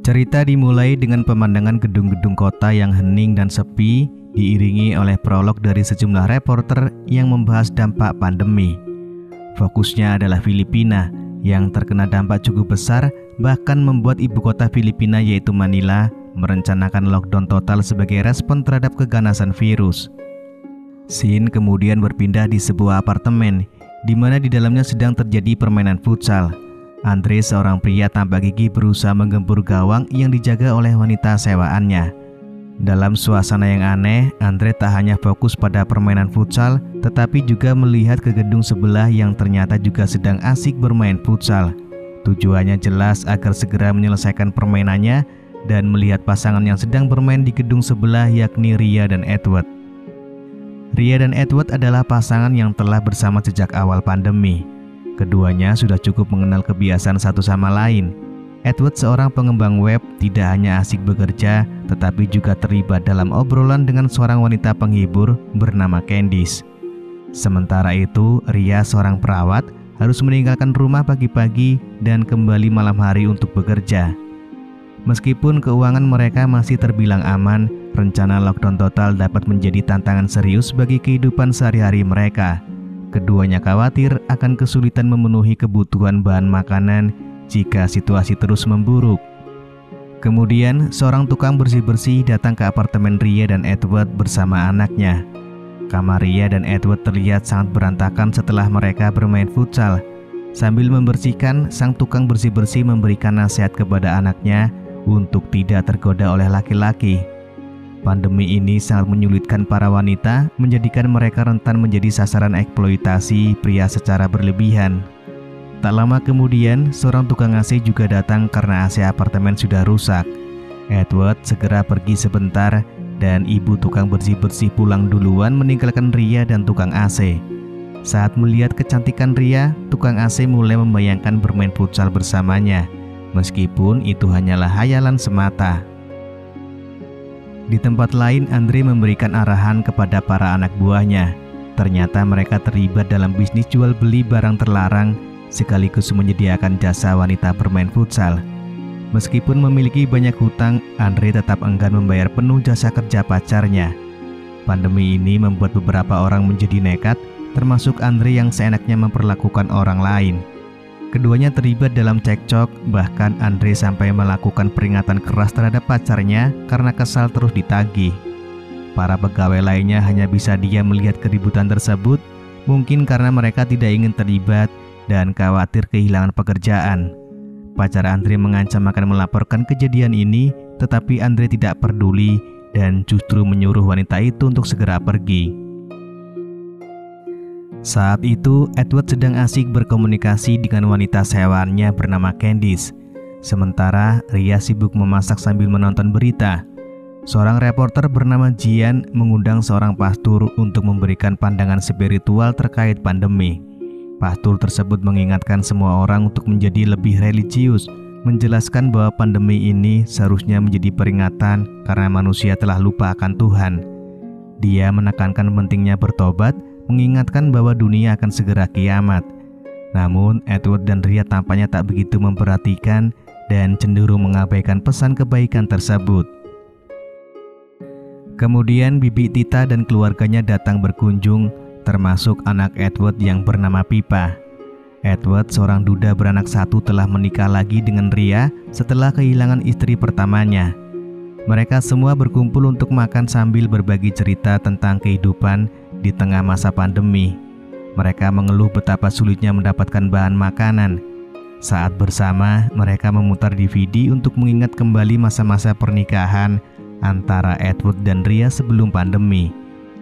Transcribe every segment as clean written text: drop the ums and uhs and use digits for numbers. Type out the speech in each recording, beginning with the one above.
Cerita dimulai dengan pemandangan gedung-gedung kota yang hening dan sepi, diiringi oleh prolog dari sejumlah reporter yang membahas dampak pandemi. Fokusnya adalah Filipina yang terkena dampak cukup besar, bahkan membuat ibu kota Filipina yaitu Manila merencanakan lockdown total sebagai respon terhadap keganasan virus. Scene kemudian berpindah di sebuah apartemen, di mana di dalamnya sedang terjadi permainan futsal. Andre, seorang pria tanpa gigi, berusaha menggempur gawang yang dijaga oleh wanita sewaannya. Dalam suasana yang aneh, Andre tak hanya fokus pada permainan futsal, tetapi juga melihat ke gedung sebelah yang ternyata juga sedang asik bermain futsal. Tujuannya jelas agar segera menyelesaikan permainannya dan melihat pasangan yang sedang bermain di gedung sebelah, yakni Ria dan Edward. Ria dan Edward adalah pasangan yang telah bersama sejak awal pandemi. Keduanya sudah cukup mengenal kebiasaan satu sama lain. Edward, seorang pengembang web, tidak hanya asik bekerja, tetapi juga terlibat dalam obrolan dengan seorang wanita penghibur bernama Candice. Sementara itu, Ria, seorang perawat, harus meninggalkan rumah pagi-pagi dan kembali malam hari untuk bekerja. Meskipun keuangan mereka masih terbilang aman, rencana lockdown total dapat menjadi tantangan serius bagi kehidupan sehari-hari mereka. Keduanya khawatir akan kesulitan memenuhi kebutuhan bahan makanan jika situasi terus memburuk. Kemudian, seorang tukang bersih-bersih datang ke apartemen Ria dan Edward bersama anaknya. Kamar Ria dan Edward terlihat sangat berantakan setelah mereka bermain futsal. Sambil membersihkan, sang tukang bersih-bersih memberikan nasihat kepada anaknya untuk tidak tergoda oleh laki-laki. Pandemi ini sangat menyulitkan para wanita, menjadikan mereka rentan menjadi sasaran eksploitasi pria secara berlebihan. Tak lama kemudian, seorang tukang AC juga datang karena AC apartemen sudah rusak. Edward segera pergi sebentar dan ibu tukang bersih-bersih pulang duluan meninggalkan Ria dan tukang AC. Saat melihat kecantikan Ria, tukang AC mulai membayangkan bermain futsal bersamanya, meskipun itu hanyalah hayalan semata. Di tempat lain, Andre memberikan arahan kepada para anak buahnya. Ternyata mereka terlibat dalam bisnis jual beli barang terlarang, sekaligus menyediakan jasa wanita bermain futsal. Meskipun memiliki banyak hutang, Andre tetap enggan membayar penuh jasa kerja pacarnya. Pandemi ini membuat beberapa orang menjadi nekat, termasuk Andre yang seenaknya memperlakukan orang lain. Keduanya terlibat dalam cekcok, bahkan Andre sampai melakukan peringatan keras terhadap pacarnya karena kesal terus ditagih. Para pegawai lainnya hanya bisa diam melihat keributan tersebut, mungkin karena mereka tidak ingin terlibat dan khawatir kehilangan pekerjaan. Pacar Andre mengancam akan melaporkan kejadian ini, tetapi Andre tidak peduli dan justru menyuruh wanita itu untuk segera pergi. Saat itu, Edward sedang asik berkomunikasi dengan wanita sewaannya bernama Candice. Sementara Ria sibuk memasak sambil menonton berita. Seorang reporter bernama Jian mengundang seorang pastor untuk memberikan pandangan spiritual terkait pandemi. Pastor tersebut mengingatkan semua orang untuk menjadi lebih religius, menjelaskan bahwa pandemi ini seharusnya menjadi peringatan karena manusia telah lupa akan Tuhan. Dia menekankan pentingnya bertobat, mengingatkan bahwa dunia akan segera kiamat. Namun, Edward dan Ria tampaknya tak begitu memperhatikan dan cenderung mengabaikan pesan kebaikan tersebut. Kemudian, Bibi Tita dan keluarganya datang berkunjung, termasuk anak Edward yang bernama Pipa. Edward, seorang duda beranak satu, telah menikah lagi dengan Ria setelah kehilangan istri pertamanya. Mereka semua berkumpul untuk makan sambil berbagi cerita tentang kehidupan di tengah masa pandemi. Mereka mengeluh betapa sulitnya mendapatkan bahan makanan. Saat bersama, mereka memutar DVD untuk mengingat kembali masa-masa pernikahan antara Edward dan Ria sebelum pandemi.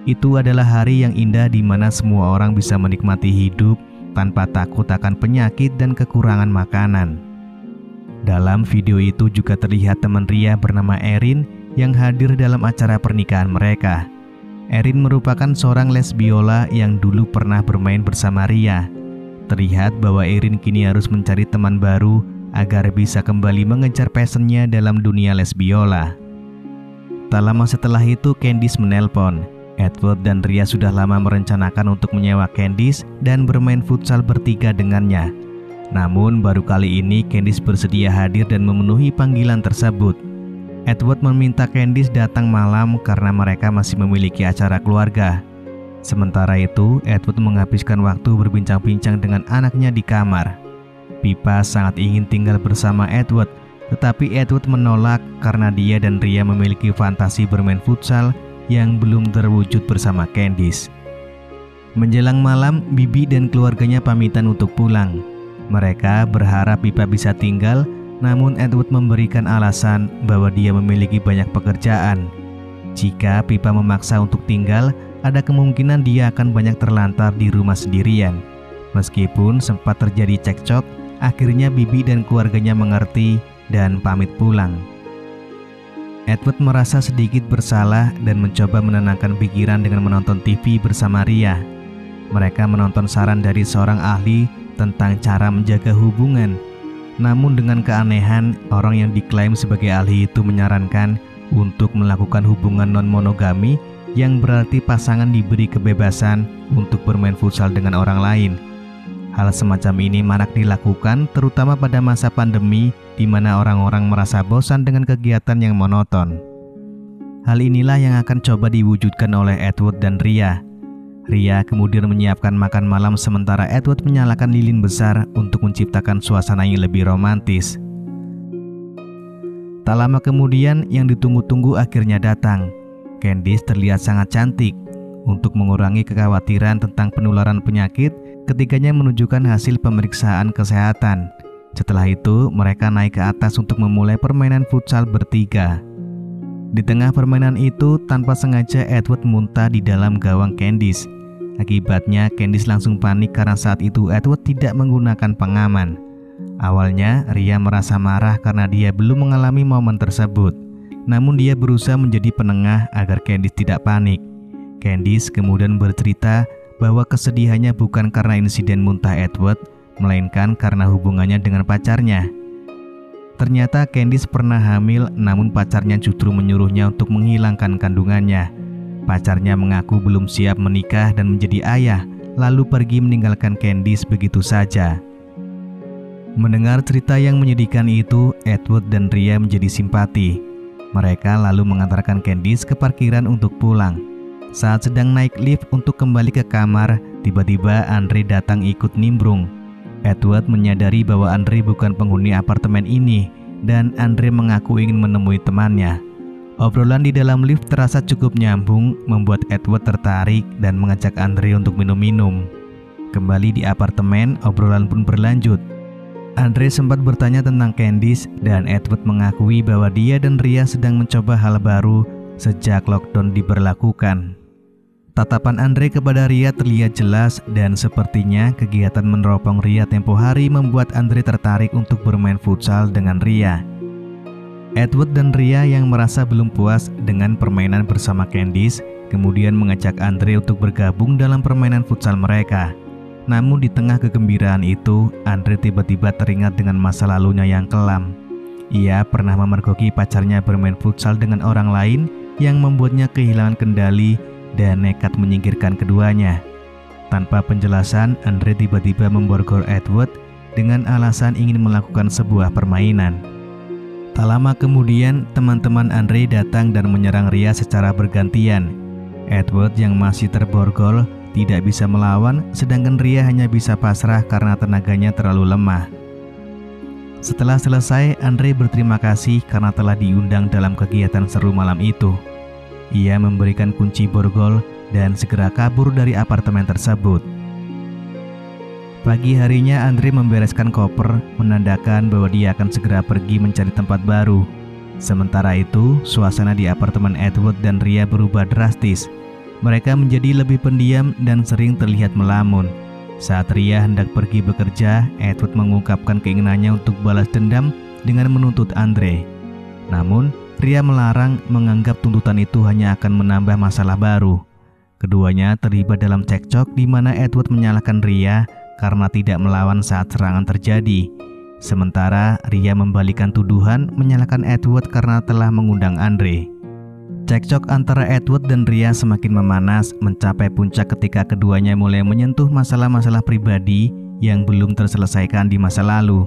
Itu adalah hari yang indah di mana semua orang bisa menikmati hidup tanpa takut akan penyakit dan kekurangan makanan. Dalam video itu juga terlihat teman Ria bernama Erin yang hadir dalam acara pernikahan mereka. Erin merupakan seorang les biola yang dulu pernah bermain bersama Ria. Terlihat bahwa Erin kini harus mencari teman baru agar bisa kembali mengejar passionnya dalam dunia les biola. Tak lama setelah itu, Candice menelpon. Edward dan Ria sudah lama merencanakan untuk menyewa Candice dan bermain futsal bertiga dengannya. Namun baru kali ini Candice bersedia hadir dan memenuhi panggilan tersebut. Edward meminta Candice datang malam karena mereka masih memiliki acara keluarga. Sementara itu, Edward menghabiskan waktu berbincang-bincang dengan anaknya di kamar. Pippa sangat ingin tinggal bersama Edward, tetapi Edward menolak karena dia dan Ria memiliki fantasi bermain futsal yang belum terwujud bersama Candice. Menjelang malam, Bibi dan keluarganya pamitan untuk pulang. Mereka berharap Pippa bisa tinggal, namun Edward memberikan alasan bahwa dia memiliki banyak pekerjaan. Jika Pippa memaksa untuk tinggal, ada kemungkinan dia akan banyak terlantar di rumah sendirian. Meskipun sempat terjadi cekcok, akhirnya Bibi dan keluarganya mengerti dan pamit pulang. Edward merasa sedikit bersalah dan mencoba menenangkan pikiran dengan menonton TV bersama Ria. Mereka menonton saran dari seorang ahli tentang cara menjaga hubungan. Namun dengan keanehan, orang yang diklaim sebagai ahli itu menyarankan untuk melakukan hubungan non-monogami, yang berarti pasangan diberi kebebasan untuk bermain futsal dengan orang lain. Hal semacam ini marak dilakukan terutama pada masa pandemi di mana orang-orang merasa bosan dengan kegiatan yang monoton. Hal inilah yang akan coba diwujudkan oleh Edward dan Ria. Ria kemudian menyiapkan makan malam sementara Edward menyalakan lilin besar untuk menciptakan suasana yang lebih romantis. Tak lama kemudian yang ditunggu-tunggu akhirnya datang. Candice terlihat sangat cantik. Untuk mengurangi kekhawatiran tentang penularan penyakit, ketiganya menunjukkan hasil pemeriksaan kesehatan. Setelah itu, mereka naik ke atas untuk memulai permainan futsal bertiga. Di tengah permainan itu, tanpa sengaja Edward muntah di dalam gawang Candice. Akibatnya, Candice langsung panik karena saat itu Edward tidak menggunakan pengaman. Awalnya, Ria merasa marah karena dia belum mengalami momen tersebut. Namun dia berusaha menjadi penengah agar Candice tidak panik. Candice kemudian bercerita bahwa kesedihannya bukan karena insiden muntah Edward, melainkan karena hubungannya dengan pacarnya. Ternyata Candice pernah hamil, namun pacarnya justru menyuruhnya untuk menghilangkan kandungannya. Pacarnya mengaku belum siap menikah dan menjadi ayah, lalu pergi meninggalkan Candice begitu saja. Mendengar cerita yang menyedihkan itu, Edward dan Ria menjadi simpati. Mereka lalu mengantarkan Candice ke parkiran untuk pulang. Saat sedang naik lift untuk kembali ke kamar, tiba-tiba Andre datang ikut nimbrung. Edward menyadari bahwa Andre bukan penghuni apartemen ini, dan Andre mengaku ingin menemui temannya. Obrolan di dalam lift terasa cukup nyambung, membuat Edward tertarik dan mengajak Andre untuk minum-minum. Kembali di apartemen, obrolan pun berlanjut. Andre sempat bertanya tentang Candice, dan Edward mengakui bahwa dia dan Ria sedang mencoba hal baru sejak lockdown diberlakukan. Tatapan Andre kepada Ria terlihat jelas, dan sepertinya kegiatan meneropong Ria tempo hari membuat Andre tertarik untuk bermain futsal dengan Ria. Edward dan Ria yang merasa belum puas dengan permainan bersama Candice kemudian mengajak Andre untuk bergabung dalam permainan futsal mereka. Namun di tengah kegembiraan itu, Andre tiba-tiba teringat dengan masa lalunya yang kelam. Ia pernah memergoki pacarnya bermain futsal dengan orang lain yang membuatnya kehilangan kendali dan nekat menyingkirkan keduanya. Tanpa penjelasan, Andre tiba-tiba memborgol Edward dengan alasan ingin melakukan sebuah permainan. Tak lama kemudian, teman-teman Andre datang dan menyerang Ria secara bergantian. Edward yang masih terborgol tidak bisa melawan, sedangkan Ria hanya bisa pasrah karena tenaganya terlalu lemah. Setelah selesai, Andre berterima kasih karena telah diundang dalam kegiatan seru malam itu. Ia memberikan kunci borgol dan segera kabur dari apartemen tersebut. Pagi harinya Andre membereskan koper, menandakan bahwa dia akan segera pergi mencari tempat baru. Sementara itu, suasana di apartemen Edward dan Ria berubah drastis. Mereka menjadi lebih pendiam dan sering terlihat melamun. Saat Ria hendak pergi bekerja, Edward mengungkapkan keinginannya untuk balas dendam dengan menuntut Andre. Namun, Ria melarang, menganggap tuntutan itu hanya akan menambah masalah baru. Keduanya terlibat dalam cekcok di mana Edward menyalahkan Ria karena tidak melawan saat serangan terjadi. Sementara Ria membalikan tuduhan menyalahkan Edward karena telah mengundang Andre. Cekcok antara Edward dan Ria semakin memanas, mencapai puncak ketika keduanya mulai menyentuh masalah-masalah pribadi yang belum terselesaikan di masa lalu,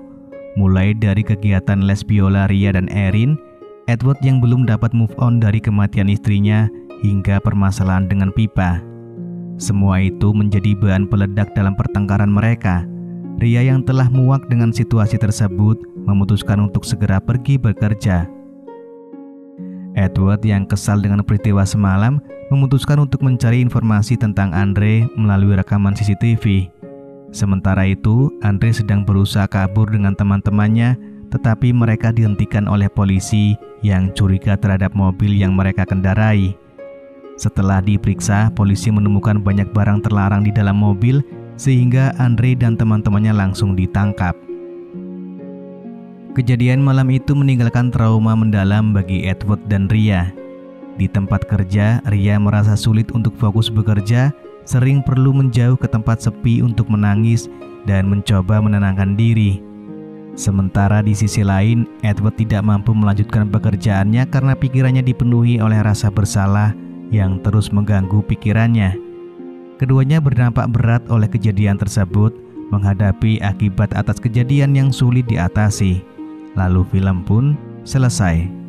mulai dari kegiatan les biola Ria dan Erin, Edward yang belum dapat move on dari kematian istrinya, hingga permasalahan dengan Pipa. Semua itu menjadi bahan peledak dalam pertengkaran mereka. Ria yang telah muak dengan situasi tersebut memutuskan untuk segera pergi bekerja. Edward yang kesal dengan peristiwa semalam memutuskan untuk mencari informasi tentang Andre melalui rekaman CCTV. Sementara itu, Andre sedang berusaha kabur dengan teman-temannya, tetapi mereka dihentikan oleh polisi yang curiga terhadap mobil yang mereka kendarai. Setelah diperiksa, polisi menemukan banyak barang terlarang di dalam mobil, sehingga Andre dan teman-temannya langsung ditangkap. Kejadian malam itu meninggalkan trauma mendalam bagi Edward dan Ria. Di tempat kerja, Ria merasa sulit untuk fokus bekerja, sering perlu menjauh ke tempat sepi untuk menangis dan mencoba menenangkan diri. Sementara di sisi lain, Edward tidak mampu melanjutkan pekerjaannya karena pikirannya dipenuhi oleh rasa bersalah yang terus mengganggu pikirannya. Keduanya berdampak berat oleh kejadian tersebut, menghadapi akibat atas kejadian yang sulit diatasi. Lalu film pun selesai.